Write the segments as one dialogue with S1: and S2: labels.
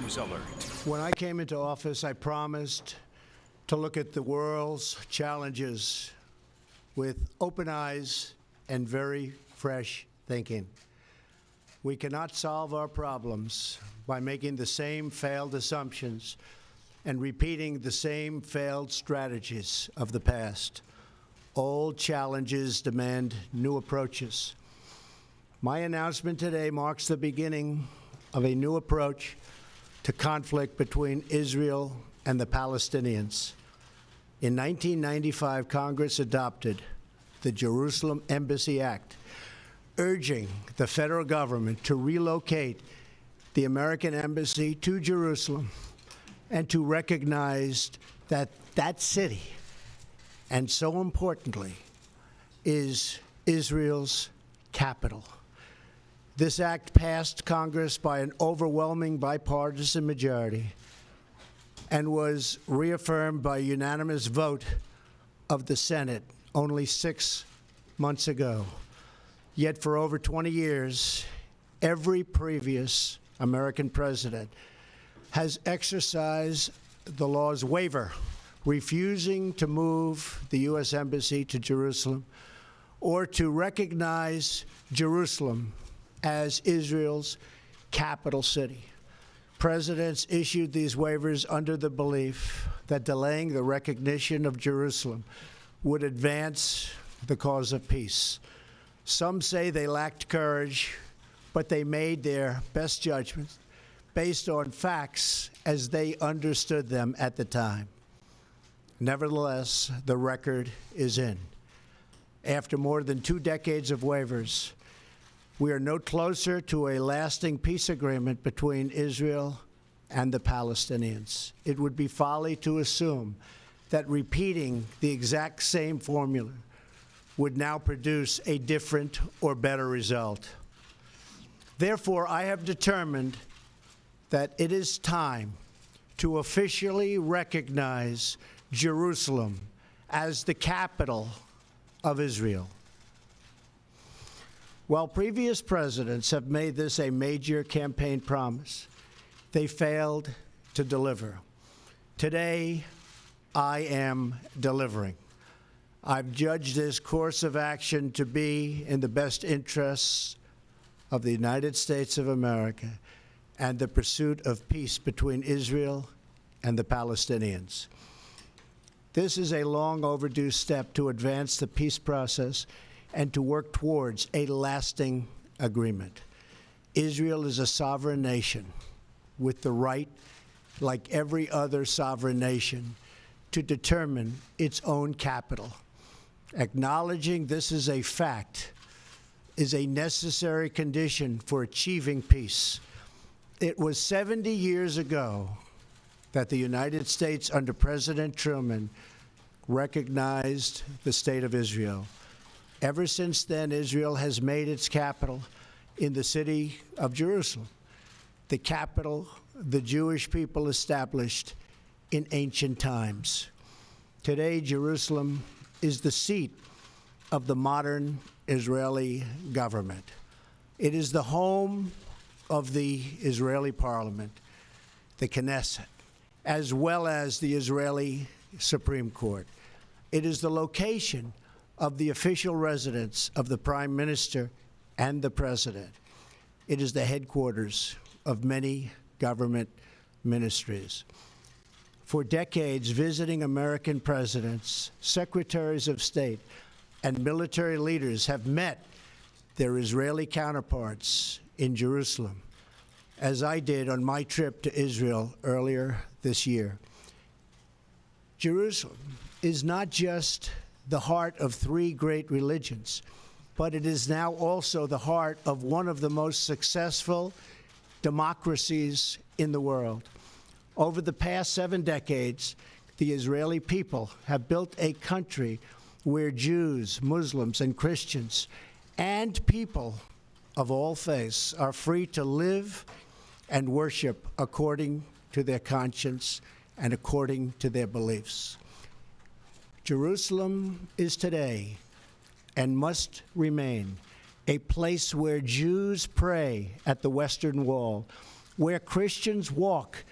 S1: News Alert.
S2: When I came into office, I promised to look at the world's challenges with open eyes and very fresh thinking. We cannot solve our problems by making the same failed assumptions and repeating the same failed strategies of the past. Old challenges demand new approaches. My announcement today marks the beginning of a new approach to conflict between Israel and the Palestinians. In 1995, Congress adopted the Jerusalem Embassy Act, urging the federal government to relocate the American embassy to Jerusalem and to recognize that that city, and so importantly, is Israel's capital. This act passed Congress by an overwhelming bipartisan majority and was reaffirmed by a unanimous vote of the Senate only 6 months ago. Yet for over 20 years, every previous American president has exercised the law's waiver, refusing to move the U.S. Embassy to Jerusalem or to recognize Jerusalem as Israel's capital city. Presidents issued these waivers under the belief that delaying the recognition of Jerusalem would advance the cause of peace. Some say they lacked courage, but they made their best judgments based on facts as they understood them at the time. Nevertheless, the record is in. After more than 2 decades of waivers, we are no closer to a lasting peace agreement between Israel and the Palestinians. It would be folly to assume that repeating the exact same formula would now produce a different or better result. Therefore, I have determined that it is time to officially recognize Jerusalem as the capital of Israel. While previous presidents have made this a major campaign promise, they failed to deliver. Today, I am delivering. I've judged this course of action to be in the best interests of the United States of America and the pursuit of peace between Israel and the Palestinians. This is a long overdue step to advance the peace process and to work towards a lasting agreement. Israel is a sovereign nation with the right, like every other sovereign nation, to determine its own capital. Acknowledging this is a fact is a necessary condition for achieving peace. It was 70 years ago that the United States, under President Truman, recognized the State of Israel. Ever since then, Israel has made its capital in the city of Jerusalem, the capital the Jewish people established in ancient times. Today, Jerusalem is the seat of the modern Israeli government. It is the home of the Israeli parliament, the Knesset, as well as the Israeli Supreme Court. It is the location of the official residence of the Prime Minister and the President. It is the headquarters of many government ministries. For decades, visiting American presidents, secretaries of state, and military leaders have met their Israeli counterparts in Jerusalem, as I did on my trip to Israel earlier this year. Jerusalem is not just the heart of 3 great religions, but it is now also the heart of one of the most successful democracies in the world. Over the past 7 decades, the Israeli people have built a country where Jews, Muslims, and Christians, and people of all faiths are free to live and worship according to their conscience and according to their beliefs. Jerusalem is today and must remain a place where Jews pray at the Western Wall, where Christians walk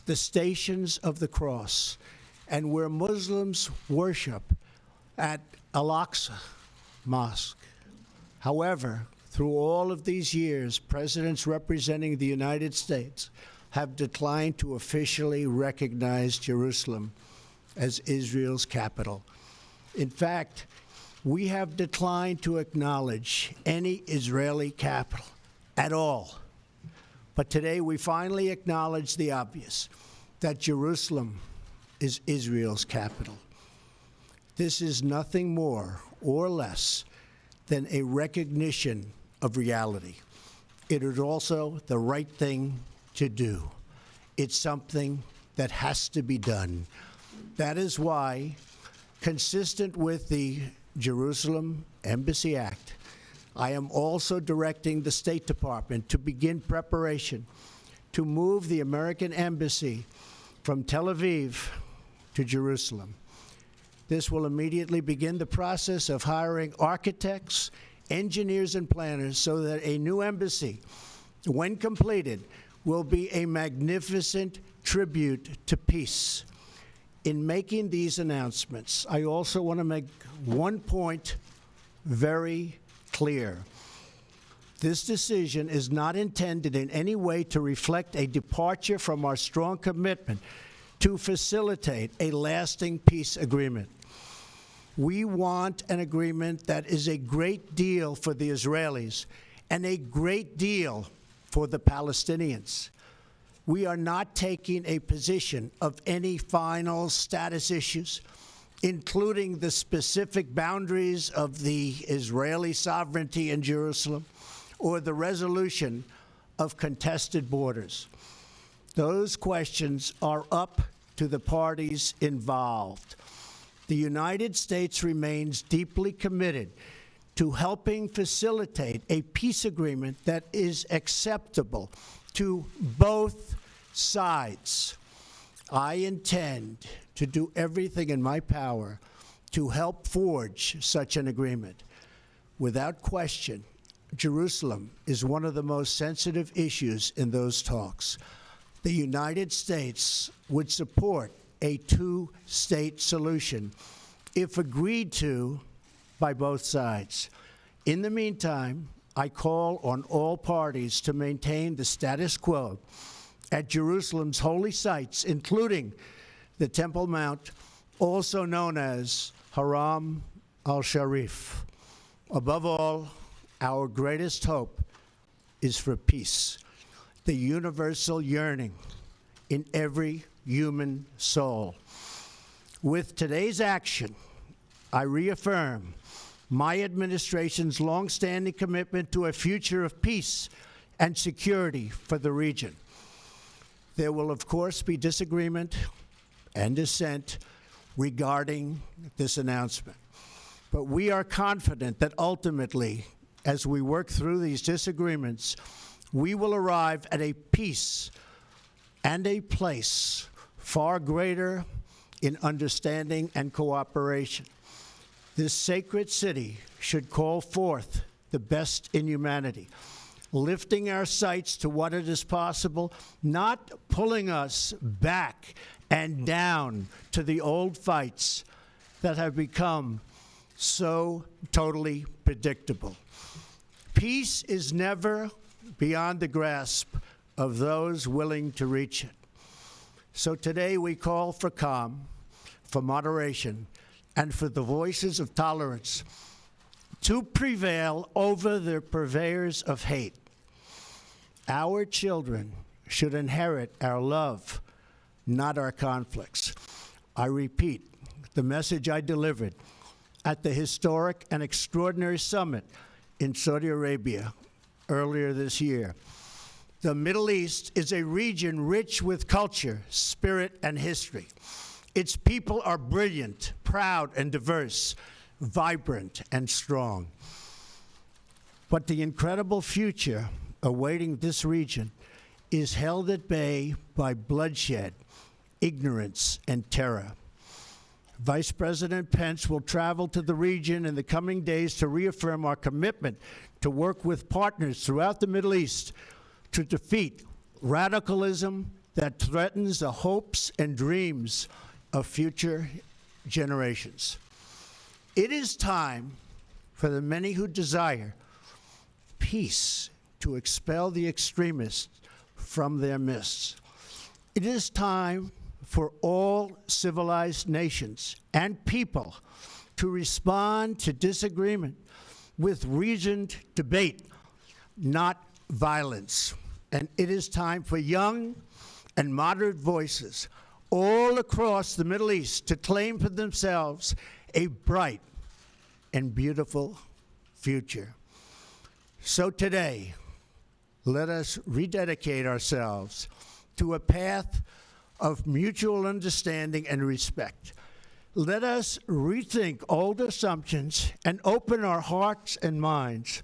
S2: the stations of the cross, and where Muslims worship at Al-Aqsa Mosque. However, through all of these years, presidents representing the United States have declined to officially recognize Jerusalem as Israel's capital. In fact, we have declined to acknowledge any Israeli capital at all. But today we finally acknowledge the obvious, that Jerusalem is Israel's capital. This is nothing more or less than a recognition of reality. It is also the right thing to do. It's something that has to be done. That is why, consistent with the Jerusalem Embassy Act, I am also directing the State Department to begin preparation to move the American Embassy from Tel Aviv to Jerusalem. This will immediately begin the process of hiring architects, engineers, and planners so that a new embassy, when completed, will be a magnificent tribute to peace. In making these announcements, I also want to make one point very clear. This decision is not intended in any way to reflect a departure from our strong commitment to facilitate a lasting peace agreement. We want an agreement that is a great deal for the Israelis and a great deal for the Palestinians. We are not taking a position of any final status issues, including the specific boundaries of the Israeli sovereignty in Jerusalem or the resolution of contested borders. Those questions are up to the parties involved. The United States remains deeply committed to helping facilitate a peace agreement that is acceptable to both sides. I intend to do everything in my power to help forge such an agreement. Without question, Jerusalem is one of the most sensitive issues in those talks. The United States would support a two-state solution if agreed to by both sides. In the meantime, I call on all parties to maintain the status quo at Jerusalem's holy sites, including the Temple Mount, also known as Haram al-Sharif. Above all, our greatest hope is for peace, the universal yearning in every human soul. With today's action, I reaffirm my administration's longstanding commitment to a future of peace and security for the region. There will, of course, be disagreement and dissent regarding this announcement. But we are confident that ultimately, as we work through these disagreements, we will arrive at a peace and a place far greater in understanding and cooperation. This sacred city should call forth the best in humanity, lifting our sights to what it is possible, not pulling us back and down to the old fights that have become so totally predictable. Peace is never beyond the grasp of those willing to reach it. So today we call for calm, for moderation, and for the voices of tolerance to prevail over the purveyors of hate. Our children should inherit our love, not our conflicts. I repeat the message I delivered at the historic and extraordinary summit in Saudi Arabia earlier this year. The Middle East is a region rich with culture, spirit, and history. Its people are brilliant, proud, and diverse, vibrant, and strong. But the incredible future awaiting this region is held at bay by bloodshed, ignorance, and terror. Vice President Pence will travel to the region in the coming days to reaffirm our commitment to work with partners throughout the Middle East to defeat radicalism that threatens the hopes and dreams of future generations. It is time for the many who desire peace to expel the extremists from their midst. It is time for all civilized nations and people to respond to disagreement with reasoned debate, not violence. And it is time for young and moderate voices all across the Middle East to claim for themselves a bright and beautiful future. So today, let us rededicate ourselves to a path of mutual understanding and respect. Let us rethink old assumptions and open our hearts and minds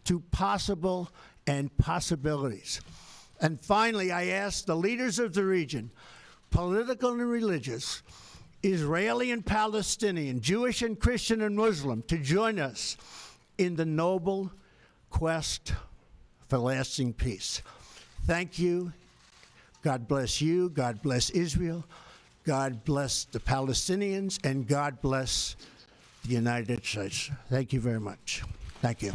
S2: to possible and possibilities. And finally, I ask the leaders of the region, political and religious, Israeli and Palestinian, Jewish and Christian and Muslim, to join us in the noble quest for lasting peace. Thank you. God bless you. God bless Israel. God bless the Palestinians, and God bless the United States. Thank you very much. Thank you.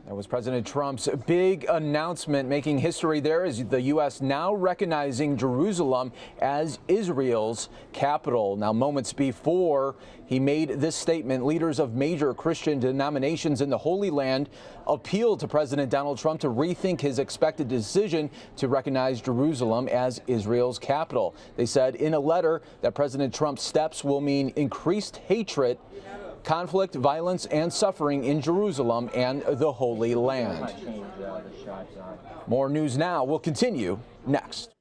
S1: That was President Trump's big announcement, making history there as the U.S. now recognizing Jerusalem as Israel's capital. Now, moments before he made this statement, leaders of major Christian denominations in the Holy Land appealed to President Donald Trump to rethink his expected decision to recognize Jerusalem as Israel's capital. They said in a letter that President Trump's steps will mean increased hatred, conflict, violence, and suffering in Jerusalem and the Holy Land. More news now will continue next.